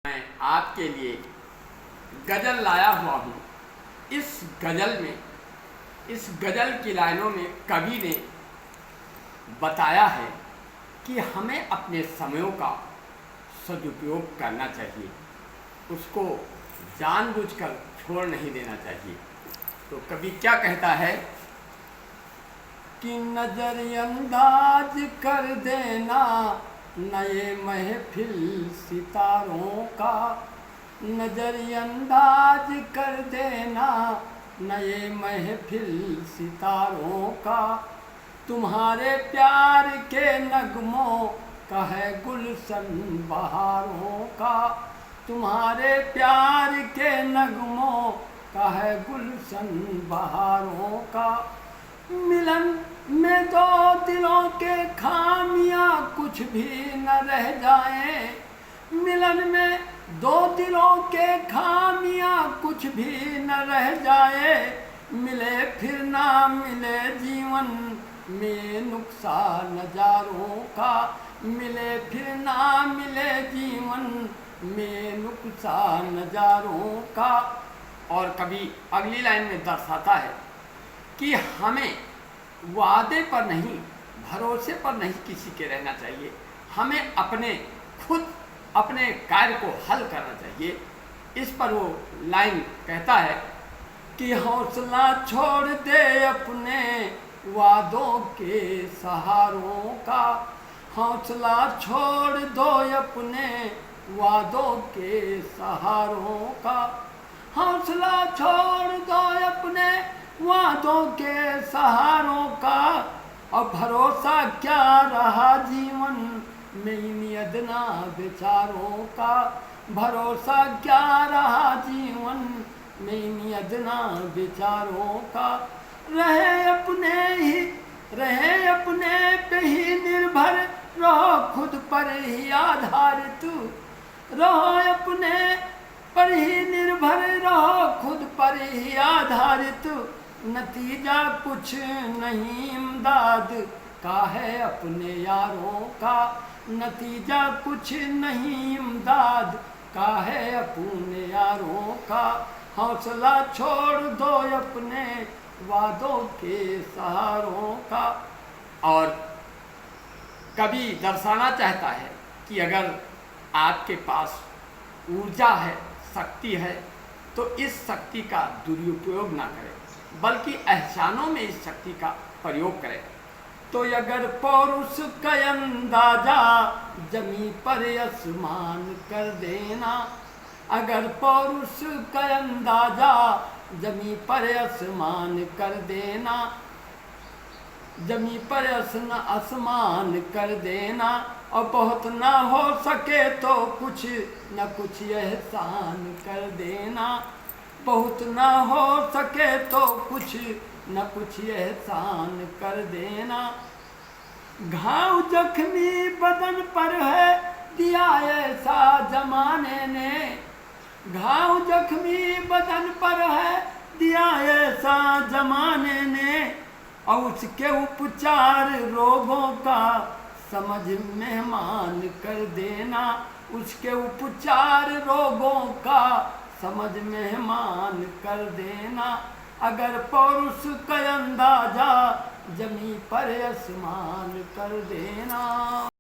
मैं आपके लिए गज़ल लाया हुआ हूँ। इस गज़ल की लाइनों में कवि ने बताया है कि हमें अपने समयों का सदुपयोग करना चाहिए, उसको जानबूझकर छोड़ नहीं देना चाहिए। तो कवि क्या कहता है कि नज़रअंदाज कर देना नए महफिल सितारों का, नज़रअंदाज कर देना नए महफिल सितारों का। तुम्हारे प्यार के नगमों का है गुलशन बहारों का, तुम्हारे प्यार के नगमों का है गुलशन बहारों का। मिलन में दो दिलों के खामियां कुछ भी न रह जाएं, मिलन में दो दिलों के खामियां कुछ भी न रह जाए। मिले फिर ना मिले जीवन में नुकसान नजारों का, मिले फिर ना मिले जीवन में नुकसान नजारों का। और कभी अगली लाइन में दर्शाता है कि हमें वादे पर नहीं, भरोसे पर नहीं किसी के रहना चाहिए, हमें अपने कार्य को हल करना चाहिए। इस पर वो लाइन कहता है कि हौसला छोड़ दे अपने वादों के सहारों का, हौसला छोड़ दो अपने वादों के सहारों का, हौसला छोड़ दो अपने वादों के सहारों का। और भरोसा क्या रहा जीवन में इन अदना बेचारों का, भरोसा क्या रहा जीवन में इन अदना बेचारों का। रहे अपने पे ही निर्भर, रहो खुद पर ही आधारित, रहो अपने पर ही निर्भर, रहो खुद पर ही आधारित। नतीजा कुछ नहीं इमदाद का है अपने यारों का, नतीजा कुछ नहीं इमदाद का है अपने यारों का। हौसला छोड़ दो अपने वादों के सहारों का। और कवि दर्शाना चाहता है कि अगर आपके पास ऊर्जा है, शक्ति है, तो इस शक्ति का दुरुपयोग ना करें, बल्कि एहसानों में इस शक्ति का प्रयोग करें। तो अगर पौरुष का अंदाजा जमी पर आसमान कर देना, अगर पौरुष का अंदाजा जमी पर आसमान कर देना, जमी पर आसमान कर देना। और बहुत ना हो सके तो कुछ न कुछ एहसान कर देना, बहुत ना हो सके तो कुछ न कुछ एहसान कर देना। घाव जख्मी बदन पर है दिया ऐसा जमाने ने, घाव जख्मी बदन पर है दिया ऐसा जमाने ने। और उसके उपचार रोगों का समझ मेहमान कर देना, उसके उपचार रोगों का समझ मेहमान कर देना। अगर पौरुष का अंदाजा जमी पर आसमान कर देना।